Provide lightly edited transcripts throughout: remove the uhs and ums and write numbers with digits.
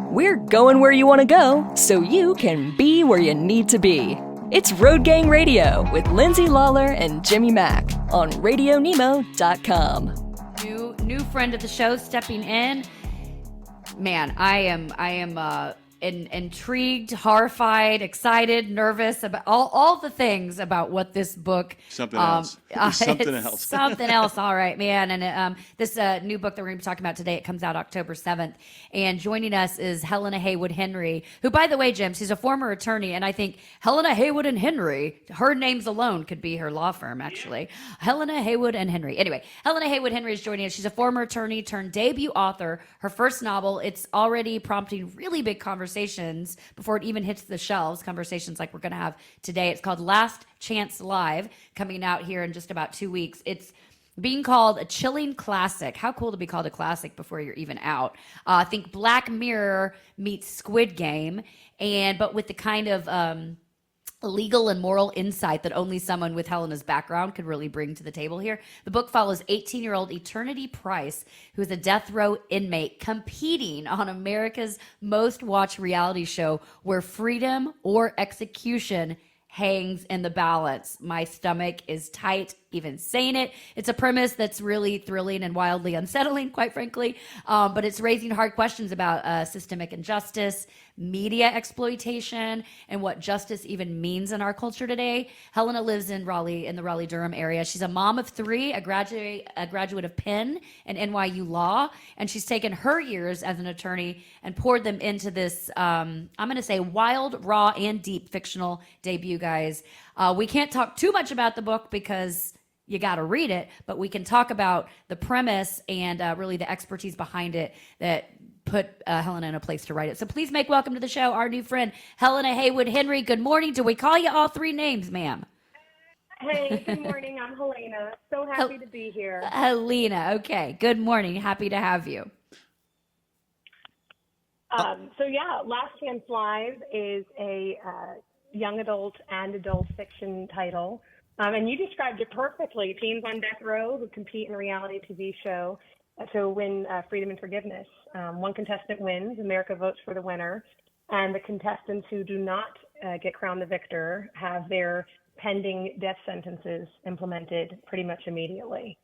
We're going where you want to go so you can be where you need to be. It's Road Gang Radio with Lindsay Lawler and Jimmy Mack on RadioNemo.com. New friend of the show stepping in. Man, I am intrigued, horrified, excited, nervous about all the things about what this book. Something else. Something else. All right, man. And this new book that we're going to be talking about today, it comes out October 7th. And joining us is Helena Haywoode Henry, who, by the way, Jim, she's a former attorney. And I think Helena Haywoode and Henry, her names alone could be her law firm, actually. Yeah. Helena Haywoode and Henry. Anyway, Helena Haywoode Henry is joining us. She's a former attorney turned debut author. Her first novel, it's already prompting really big conversations before it even hits the shelves, conversations like we're going to have today. It's called Last Chance Live, coming out here in just about 2 weeks. It's being called a chilling classic. How cool to be called a classic before you're even out. I think Black Mirror meets Squid Game, but with the kind of legal and moral insight that only someone with Helena's background could really bring to the table here. The book follows 18-year-old Eternity Price, who is a death row inmate competing on America's most watched reality show where freedom or execution hangs in the balance. My stomach is tight even saying it. It's a premise that's really thrilling and wildly unsettling, quite frankly, but it's raising hard questions about systemic injustice, media exploitation, and what justice even means in our culture today. Helena lives in Raleigh, in the Raleigh-Durham area. She's a mom of three, a graduate of Penn and NYU Law, and she's taken her years as an attorney and poured them into this, I'm going to say, wild, raw, and deep fictional debut, guys. We can't talk too much about the book because you got to read it, but we can talk about the premise and really the expertise behind it that put Helena in a place to write it. So please make welcome to the show our new friend, Helena Haywoode Henry. Good morning. Do we call you all three names, ma'am? Hey, good morning. I'm Helena. So happy to be here. Helena. Okay. Good morning. Happy to have you. Last Chance Live is a young adult and adult fiction title. And you described it perfectly. Teens on death row who compete in a reality TV show to win freedom and forgiveness. One contestant wins. America votes for the winner. And the contestants who do not get crowned the victor have their pending death sentences implemented pretty much immediately.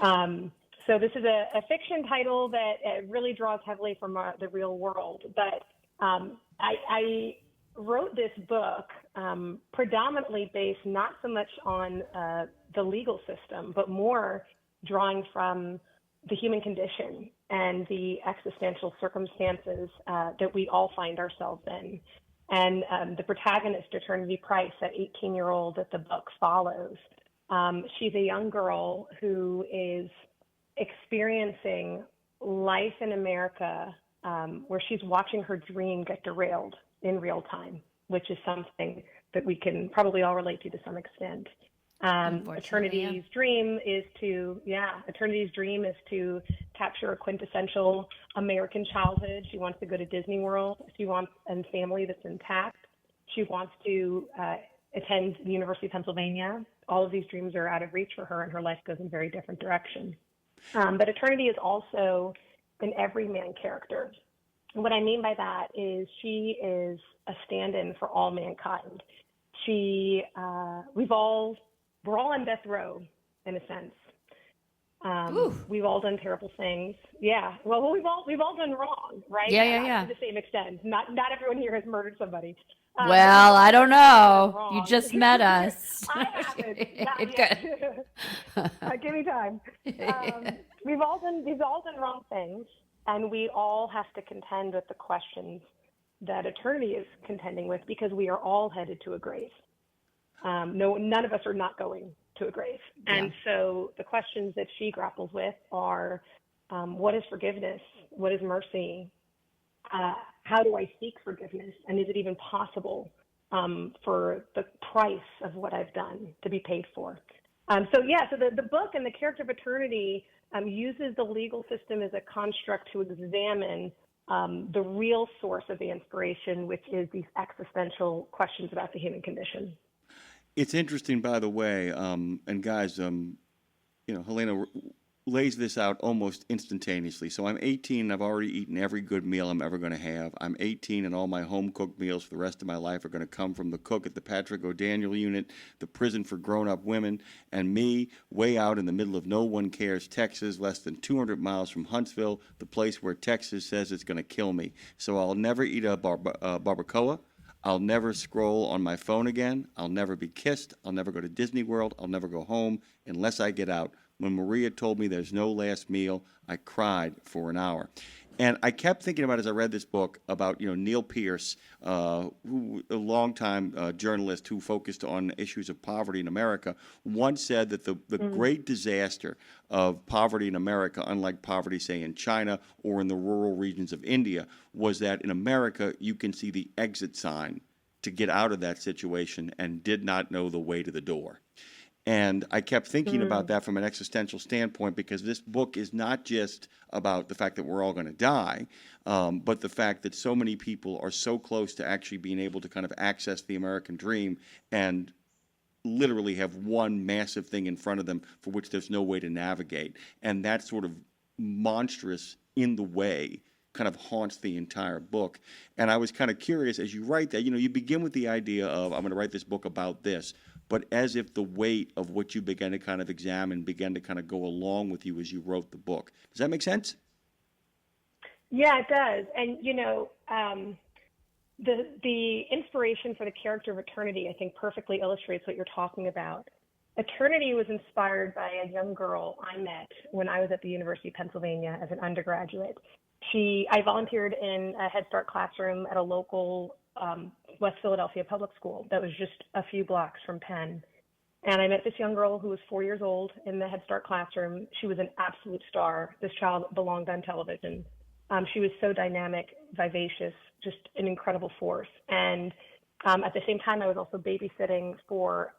So this is a fiction title that really draws heavily from the real world. But I wrote this book predominantly based not so much on the legal system, but more drawing from the human condition and the existential circumstances that we all find ourselves in. And the protagonist, Eternity Price, that 18-year-old that the book follows, she's a young girl who is experiencing life in America where she's watching her dream get derailed in real time, which is something that we can probably all relate to some extent. Eternity's dream is to capture a quintessential American childhood. She wants to go to Disney World. She wants a family that's intact. She wants to attend the University of Pennsylvania. All of these dreams are out of reach for her, and her life goes in very different directions. But Eternity is also an everyman character. What I mean by that is she is a stand-in for all mankind. We're all on death row, in a sense. We've all done terrible things. Yeah. Well, we've all done wrong, right? Yeah. To the same extent. Not everyone here has murdered somebody. Well, I don't know. You just met us. I haven't. Not yet. Give me time. We've all done wrong things, and we all have to contend with the questions that Eternity is contending with, because we are all headed to a grave. None of us are not going to a grave. And so the questions that she grapples with are, what is forgiveness? What is mercy? How do I seek forgiveness? And is it even possible for the price of what I've done to be paid for? So the book and the character of Eternity uses the legal system as a construct to examine the real source of the inspiration, which is these existential questions about the human condition. It's interesting, by the way, and guys, Helena, lays this out almost instantaneously. So I'm 18 and I've already eaten every good meal I'm ever going to have. I'm 18 and all my home-cooked meals for the rest of my life are going to come from the cook at the Patrick O'Daniel unit, the prison for grown-up women, and me way out in the middle of no one cares, Texas, less than 200 miles from Huntsville, the place where Texas says it's going to kill me. So I'll never eat a barbacoa. I'll never scroll on my phone again. I'll never be kissed. I'll never go to Disney World. I'll never go home unless I get out. When Maria told me there's no last meal, I cried for an hour. And I kept thinking about, as I read this book, about Neil Pearce, who a longtime journalist who focused on issues of poverty in America, once said that the great disaster of poverty in America, unlike poverty, say, in China or in the rural regions of India, was that in America you can see the exit sign to get out of that situation and did not know the way to the door. And I kept thinking about that from an existential standpoint, because this book is not just about the fact that we're all going to die, but the fact that so many people are so close to actually being able to kind of access the American dream and literally have one massive thing in front of them for which there's no way to navigate. And that sort of monstrous in the way kind of haunts the entire book. And I was kind of curious, as you write that, you begin with the idea of, I'm going to write this book about this, but as if the weight of what you began to kind of examine began to kind of go along with you as you wrote the book. Does that make sense? Yeah, it does. And, the inspiration for the character of Eternity, I think, perfectly illustrates what you're talking about. Eternity was inspired by a young girl I met when I was at the University of Pennsylvania as an undergraduate. I volunteered in a Head Start classroom at a local West Philadelphia public school that was just a few blocks from Penn. And I met this young girl who was 4 years old in the Head Start classroom. She was an absolute star. This child belonged on television. She was so dynamic, vivacious, just an incredible force. And at the same time, I was also babysitting for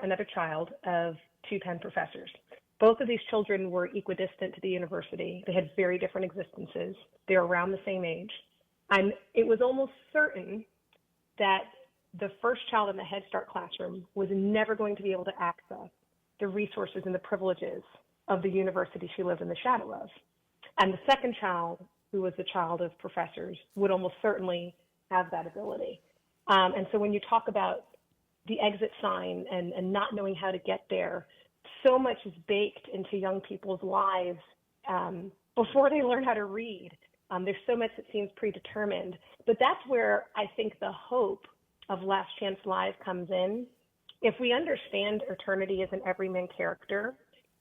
another child of two Penn professors. Both of these children were equidistant to the university. They had very different existences. They were around the same age. And it was almost certain that the first child in the Head Start classroom was never going to be able to access the resources and the privileges of the university she lived in the shadow of. And the second child, who was the child of professors, would almost certainly have that ability. And so when you talk about the exit sign and not knowing how to get there, so much is baked into young people's lives before they learn how to read. There's so much that seems predetermined. But that's where I think the hope of Last Chance Live comes in. If we understand Eternity as an everyman character,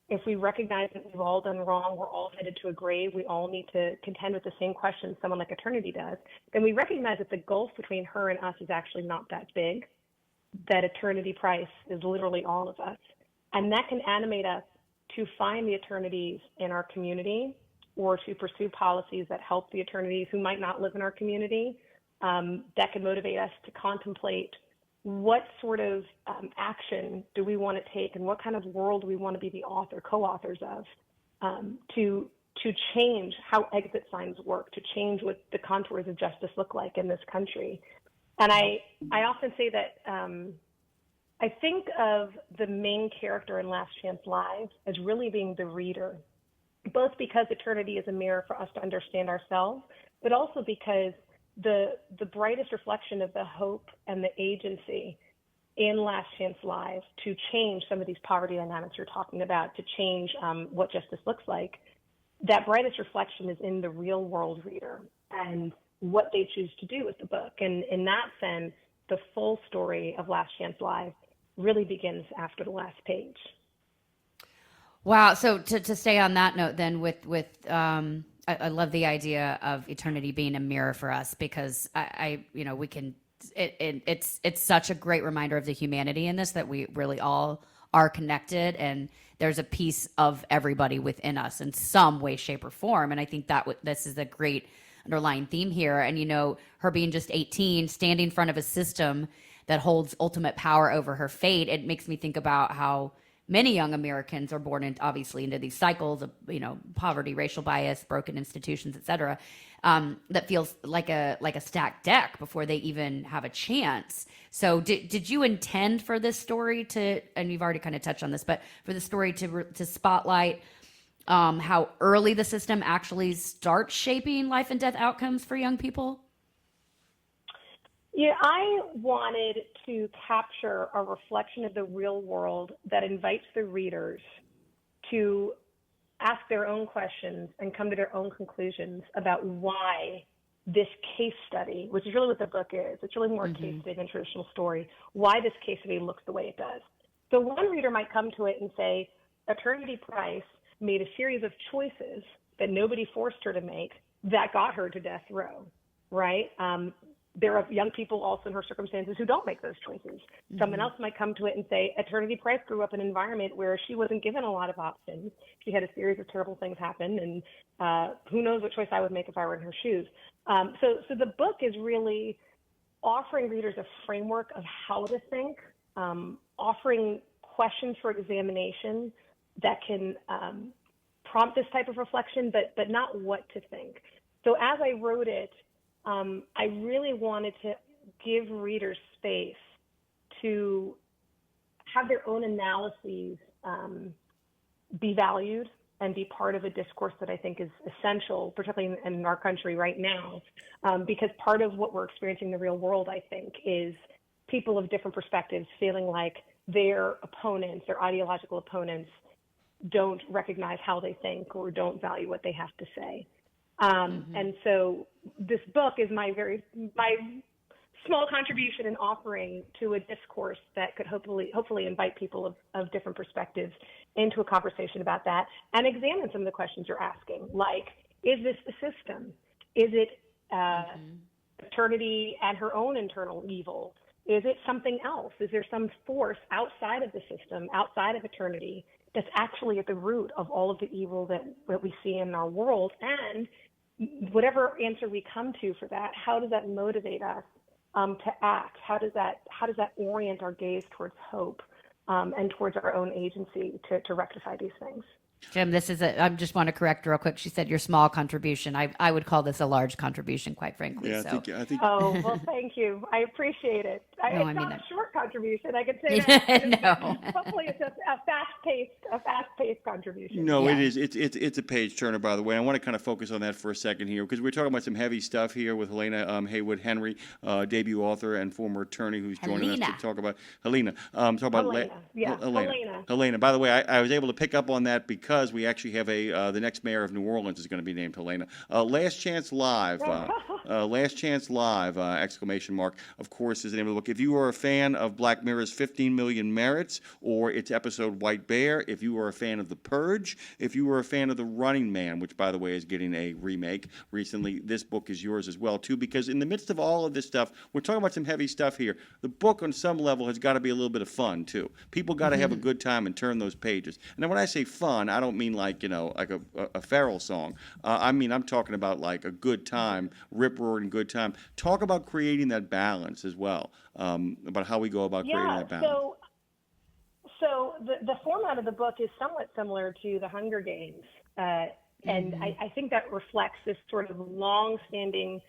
if we recognize that we've all done wrong, we're all headed to a grave, we all need to contend with the same questions someone like Eternity does, then we recognize that the gulf between her and us is actually not that big, that Eternity Price is literally all of us. And that can animate us to find the Eternities in our community or to pursue policies that help the Eternities who might not live in our community. That can motivate us to contemplate what sort of action do we want to take and what kind of world do we want to be the co-authors of, to change how exit signs work, to change what the contours of justice look like in this country. And I often say that I think of the main character in Last Chance Live as really being the reader, both because Eternity is a mirror for us to understand ourselves, but also because the brightest reflection of the hope and the agency in Last Chance Live to change some of these poverty dynamics you're talking about, to change what justice looks like, that brightest reflection is in the real world reader and what they choose to do with the book. And in that sense, the full story of Last Chance Live really begins after the last page. Wow. So to stay on that note, then, I love the idea of Eternity being a mirror for us, because it's such a great reminder of the humanity in this, that we really all are connected, and there's a piece of everybody within us in some way, shape, or form. And I think that this is a great underlying theme here. And her being just 18, standing in front of a system that holds ultimate power over her fate, it makes me think about how many young Americans are born into these cycles of, poverty, racial bias, broken institutions, et cetera, that feels like a stacked deck before they even have a chance. So did you intend for this story to, and you've already kind of touched on this, but for the story to spotlight how early the system actually starts shaping life and death outcomes for young people? Yeah, I wanted to capture a reflection of the real world that invites the readers to ask their own questions and come to their own conclusions about why this case study, which is really what the book is, it's really more a case study than a traditional story, why this case study looks the way it does. So one reader might come to it and say, Eternity Price made a series of choices that nobody forced her to make that got her to death row, right? There are young people also in her circumstances who don't make those choices. Someone else might come to it and say, Eternity Price grew up in an environment where she wasn't given a lot of options. She had a series of terrible things happen, and who knows what choice I would make if I were in her shoes. So the book is really offering readers a framework of how to think, offering questions for examination that can prompt this type of reflection, but not what to think. So as I wrote it, I really wanted to give readers space to have their own analyses be valued and be part of a discourse that I think is essential, particularly in our country right now, because part of what we're experiencing in the real world, I think, is people of different perspectives feeling like their opponents, their ideological opponents, don't recognize how they think or don't value what they have to say. And so this book is my small contribution in offering to a discourse that could hopefully invite people of different perspectives into a conversation about that and examine some of the questions you're asking, like, is this the system? Is it eternity and her own internal evil? Is it something else? Is there some force outside of the system, outside of eternity, that's actually at the root of all of the evil that we see in our world? And whatever answer we come to for that, how does that motivate us to act? How does that orient our gaze towards hope and towards our own agency to rectify these things? Jim, I just want to correct real quick. She said your small contribution. I would call this a large contribution, quite frankly. Yeah, so. I think. Oh, well, thank you. I appreciate it. It's not a short contribution. I could say that. No. Hopefully, it's a fast-paced contribution. No, Yeah. it is. It's a page turner, by the way. I want to kind of focus on that for a second here because we're talking about some heavy stuff here with Helena Haywoode Henry, debut author and former attorney who's joining us to talk about Helena. Helena. By the way, I was able to pick up on that because we actually have the next mayor of New Orleans is going to be named Helena. Last Chance Live. Last Chance Live! Exclamation mark. Of course, is the name of the book. If you are a fan of Black Mirror's 15 Million Merits or its episode White Bear, if you are a fan of The Purge, if you are a fan of The Running Man, which, by the way, is getting a remake recently, this book is yours as well, too, because in the midst of all of this stuff, we're talking about some heavy stuff here. The book, on some level, has got to be a little bit of fun, too. People got to have a good time and turn those pages. And then when I say fun, I don't mean like a Pharrell song. I'm talking about like a good time, rip-roaring good time. Talk about creating that balance as well, about how we go about creating that balance. So the format of the book is somewhat similar to the Hunger Games, and I think that reflects this sort of long-standing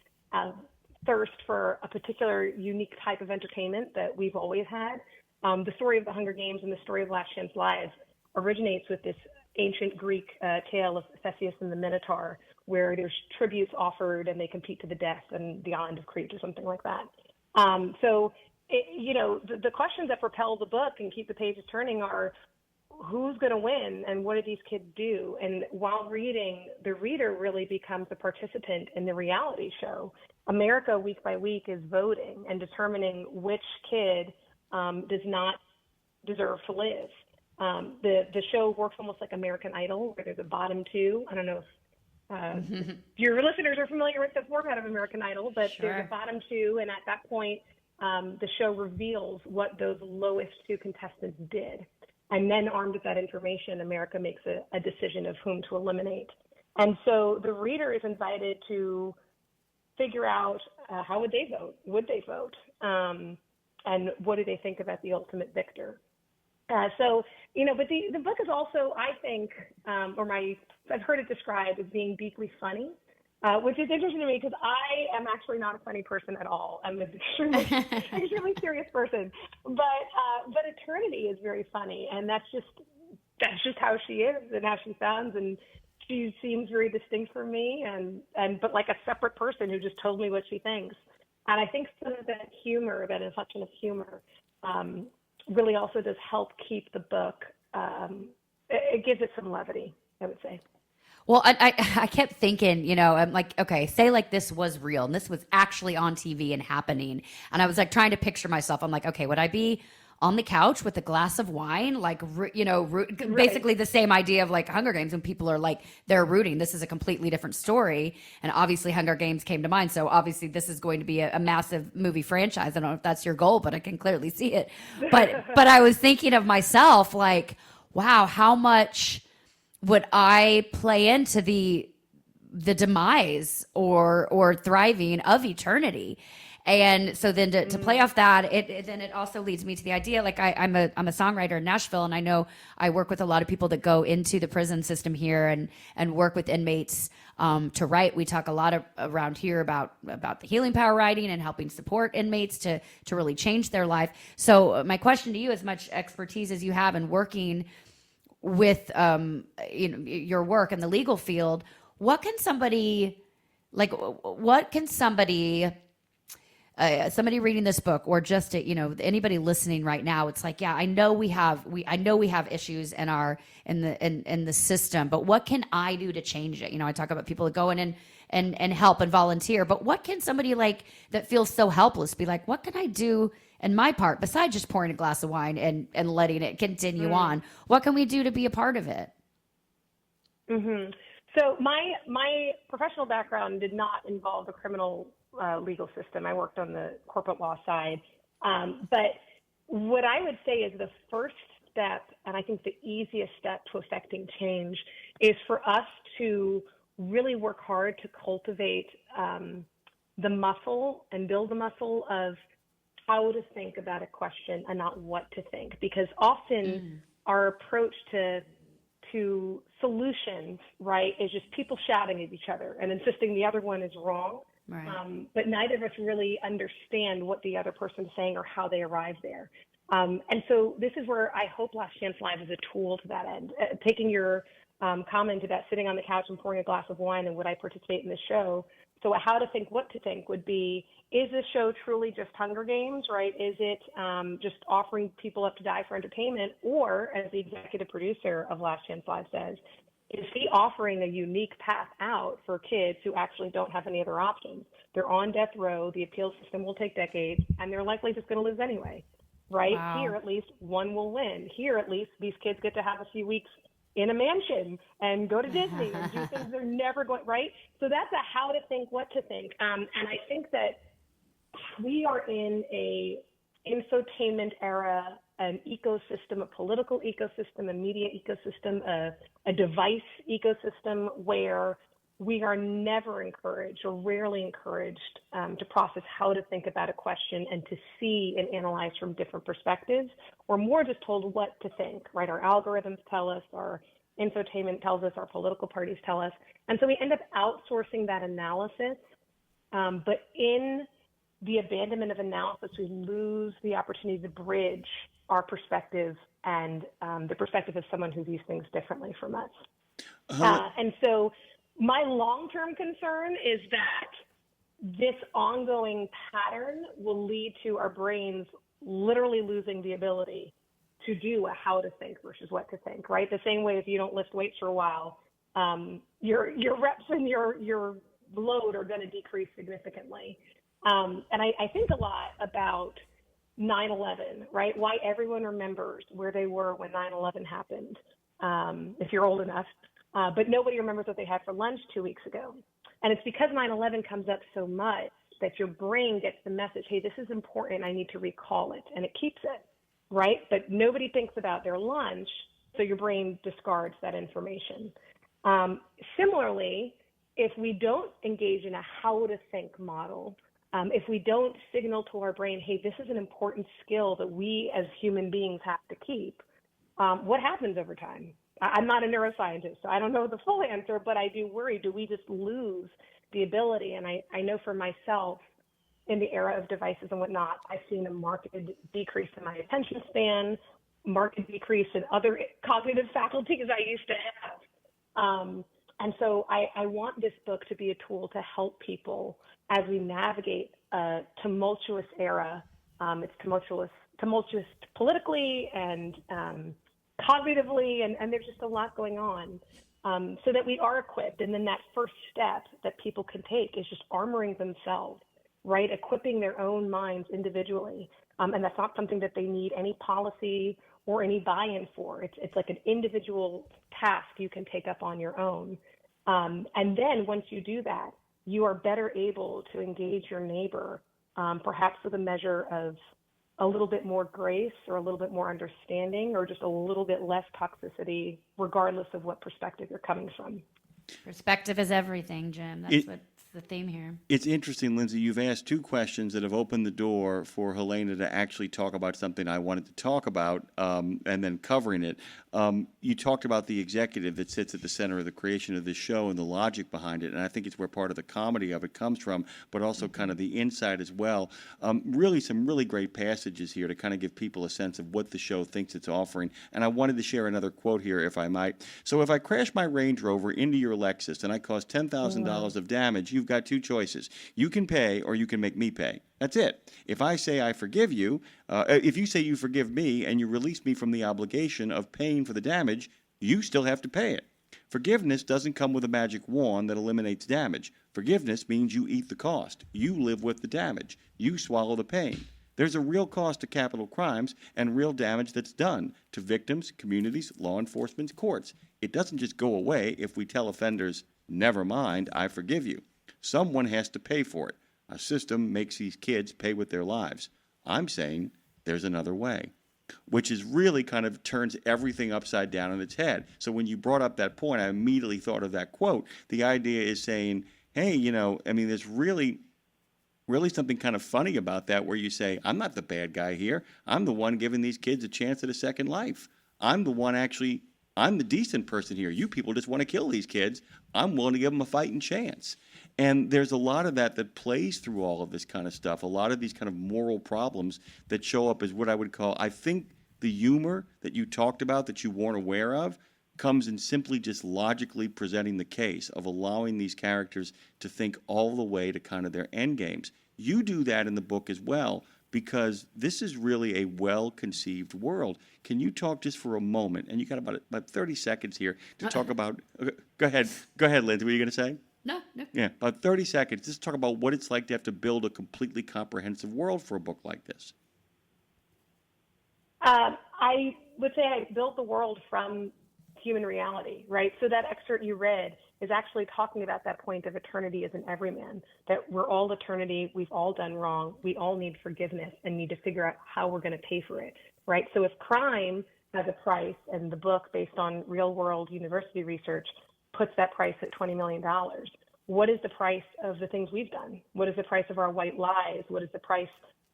thirst for a particular unique type of entertainment that we've always had. The story of the Hunger Games and the story of Last Chance Live originates with this ancient Greek tale of Theseus and the Minotaur, where there's tributes offered and they compete to the death in the island of Crete or something like that. The questions that propel the book and keep the pages turning are, who's going to win and what do these kids do? And while reading, the reader really becomes a participant in the reality show. America, week by week, is voting and determining which kid does not deserve to live. The show works almost like American Idol, where there's a bottom two. I don't know if your listeners are familiar with the format of American Idol, but there's a bottom two, and at that point, the show reveals what those lowest two contestants did. And then, armed with that information, America makes a decision of whom to eliminate. And so the reader is invited to figure out how would they vote? Would they vote? And what do they think about the ultimate victor? But the book is also, I think, I've heard it described as being deeply funny, which is interesting to me because I am actually not a funny person at all. I'm an extremely serious person. But eternity is very funny, and that's just that's just how she is and how she sounds, and she seems very distinct from me, and but like a separate person who just told me what she thinks. And I think some of that humor, that inflection of humor, really also does help keep the book. It gives it some levity, I would say. Well, I kept thinking, I'm like, okay, say like this was real and this was actually on TV and happening. And I was like trying to picture myself. I'm like, okay, would I be on the couch with a glass of wine? Like, basically the same idea of like Hunger Games when people are like, they're rooting. This is a completely different story. And obviously Hunger Games came to mind. So obviously this is going to be a massive movie franchise. I don't know if that's your goal, but I can clearly see it. But I was thinking of myself like, wow, how much would I play into the demise or thriving of eternity? And so then to play off that, it also leads me to the idea, like I'm a songwriter in Nashville, and I know I work with a lot of people that go into the prison system here and work with inmates to write. We talk a lot around here about the healing power writing and helping support inmates to really change their life. So my question to you, as much expertise as you have in working with your work in the legal field, what can somebody somebody reading this book, or just anybody listening right now, it's like, yeah, I know we have issues in the system, but what can I do to change it? I talk about people that go in and help and volunteer, but what can somebody like that feels so helpless be like, what can I do in my part besides just pouring a glass of wine and letting it continue on? What can we do to be a part of it? Mm-hmm. So my professional background did not involve the criminal legal system. I worked on the corporate law side. But what I would say is the first step, and I think the easiest step to affecting change, is for us to really work hard to cultivate the muscle and build the muscle of how to think about a question and not what to think. Because often our approach to solutions, right, is just people shouting at each other and insisting the other one is wrong. Right. But neither of us really understand what the other person's saying or how they arrived there. And so this is where I hope Last Chance Live is a tool to that end. Taking your comment about sitting on the couch and pouring a glass of wine and would I participate in this show? So how to think what to think would be, is this show truly just Hunger Games, right? Is it just offering people up to die for entertainment? Or, as the executive producer of Last Chance Live says, is he offering a unique path out for kids who actually don't have any other options? They're on death row, the appeal system will take decades, and they're likely just going to lose anyway, right? Wow. Here, at least, one will win. Here, at least, these kids get to have a few weeks in a mansion and go to Disney and do things they're never going, right? So that's a how to think, what to think. And I think that we are in a infotainment era, an ecosystem, a political ecosystem, a media ecosystem, a device ecosystem where we are never encouraged or rarely encouraged to process how to think about a question and to see and analyze from different perspectives. We're more just told what to think, right? Our algorithms tell us, our infotainment tells us, our political parties tell us. And so we end up outsourcing that analysis. But in the abandonment of analysis, we lose the opportunity to bridge our perspective and the perspective of someone who views things differently from us. And so my long-term concern is that this ongoing pattern will lead to our brains literally losing the ability to do a how to think versus what to think, right? The same way if you don't lift weights for a while, your reps and your load are going to decrease significantly. And I think a lot about 9/11, right? Why everyone remembers where they were when 9/11 happened, if you're old enough. But nobody remembers what they had for lunch 2 weeks ago. And it's because 9/11 comes up so much that your brain gets the message, hey, this is important, I need to recall it. And it keeps it, right? But nobody thinks about their lunch, so your brain discards that information. Similarly, if we don't engage in a how to think model, if we don't signal to our brain, hey, this is an important skill that we as human beings have to keep, what happens over time? I'm not a neuroscientist, so I don't know the full answer, but I do worry, do we just lose the ability? And I know for myself, in the era of devices and whatnot, I've seen a marked decrease in my attention span. marked decrease in other cognitive faculties I used to have. And so I want this book to be a tool to help people as we navigate a tumultuous era. It's tumultuous politically and cognitively, and there's just a lot going on, so that we are equipped. And then that first step that people can take is just armoring themselves, right? Equipping their own minds individually. And that's not something that they need any policy or any buy-in for. It's like an individual task you can take up on your own. And then once you do that, you are better able to engage your neighbor, perhaps with a measure of a little bit more grace or a little bit more understanding or just a little bit less toxicity, regardless of what perspective you're coming from. Perspective is everything, Jim. That's what's the theme here. It's interesting, Lindsay. You've asked two questions that have opened the door for Helena to actually talk about something I wanted to talk about, and then covering it. You talked about the executive that sits at the center of the creation of this show and the logic behind it, and I think it's where part of the comedy of it comes from, but also kind of the insight as well. Really, some really great passages here to kind of give people a sense of what the show thinks it's offering. And I wanted to share another quote here, if I might. So if I crash my Range Rover into your Lexus and I cause $10,000 of damage, you've got two choices. You can pay or you can make me pay. That's it. If I say I forgive you, if you say you forgive me and you release me from the obligation of paying for the damage, you still have to pay it. Forgiveness doesn't come with a magic wand that eliminates damage. Forgiveness means you eat the cost. You live with the damage. You swallow the pain. There's a real cost to capital crimes and real damage that's done to victims, communities, law enforcement, courts. It doesn't just go away if we tell offenders, never mind, I forgive you. Someone has to pay for it. A system makes these kids pay with their lives. I'm saying there's another way, which is really kind of turns everything upside down on its head. So when you brought up that point, I immediately thought of that quote. The idea is saying, hey, there's really something kind of funny about that where you say, I'm not the bad guy here. I'm the one giving these kids a chance at a second life. I'm the decent person here. You people just want to kill these kids. I'm willing to give them a fighting chance. And there's a lot of that plays through all of this kind of stuff, a lot of these kind of moral problems that show up as what I would call, I think the humor that you talked about that you weren't aware of comes in simply just logically presenting the case of allowing these characters to think all the way to kind of their end games. You do that in the book as well, because this is really a well-conceived world. Can you talk just for a moment, and you got about 30 seconds here to talk about, go ahead, Lindsay, what are you going to say? No. Yeah, about 30 seconds. Just talk about what it's like to have to build a completely comprehensive world for a book like this. I would say I built the world from human reality, right? So that excerpt you read is actually talking about that point of eternity as an everyman, that we're all eternity, we've all done wrong, we all need forgiveness and need to figure out how we're going to pay for it, right? So if crime has a price, and the book, based on real-world university research, puts that price at $20 million, what is the price of the things we've done? What is the price of our white lies? What is the price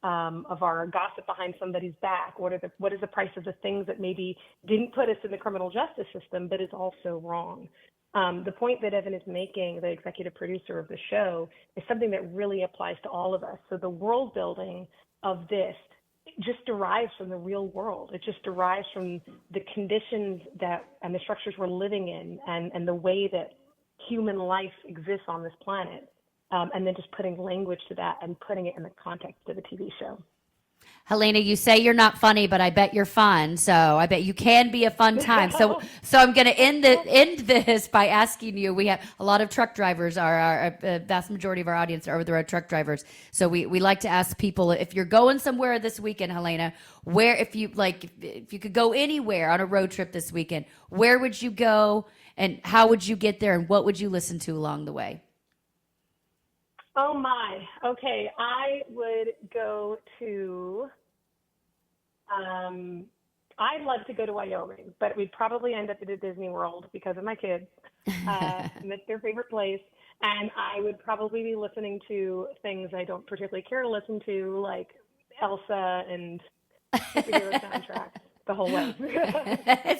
of our gossip behind somebody's back? What is the price of the things that maybe didn't put us in the criminal justice system, but is also wrong? The point that Evan is making, the executive producer of the show, is something that really applies to all of us. So the world building of this just derives from the real world. It just derives from the conditions and the structures we're living in, and the way that human life exists on this planet. And then just putting language to that and putting it in the context of a TV show. Helena, you say you're not funny, but I bet you're fun. So I bet you can be a fun time. So I'm going to end this by asking you. We have a lot of truck drivers. Our vast majority of our audience are over-the-road truck drivers. So we like to ask people, if you're going somewhere this weekend, Helena, where if you could go anywhere on a road trip this weekend, where would you go, and how would you get there, and what would you listen to along the way? Oh my. Okay. I would go to, I'd love to go to Wyoming, but we'd probably end up at a Disney World because of my kids. It's their favorite place. And I would probably be listening to things I don't particularly care to listen to, like Elsa and superhero soundtracks. the whole way.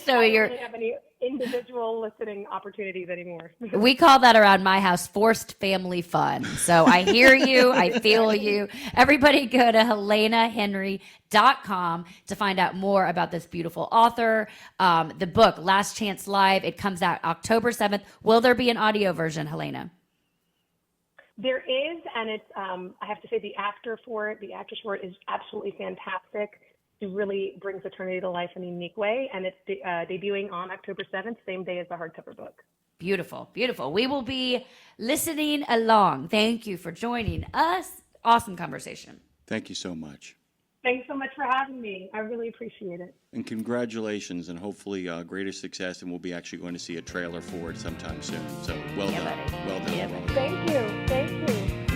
So I you're. don't really have any individual listening opportunities anymore. We call that around my house forced family fun. So I hear you. I feel you. Everybody go to HelenaHenry.com to find out more about this beautiful author. The book, Last Chance Live, it comes out October 7th. Will there be an audio version, Helena? There is, and it's, I have to say the actress for it is absolutely fantastic. She really brings eternity to life in a unique way, and it's debuting on October 7th, same day as the hardcover book. Beautiful, beautiful. We will be listening along. Thank you for joining us. Awesome conversation. Thank you so much. Thanks so much for having me. I really appreciate it. And congratulations, and hopefully greater success, and we'll be actually going to see a trailer for it sometime soon. So well done. Buddy. Well done. Yep. Well done. Thank you. Thank you.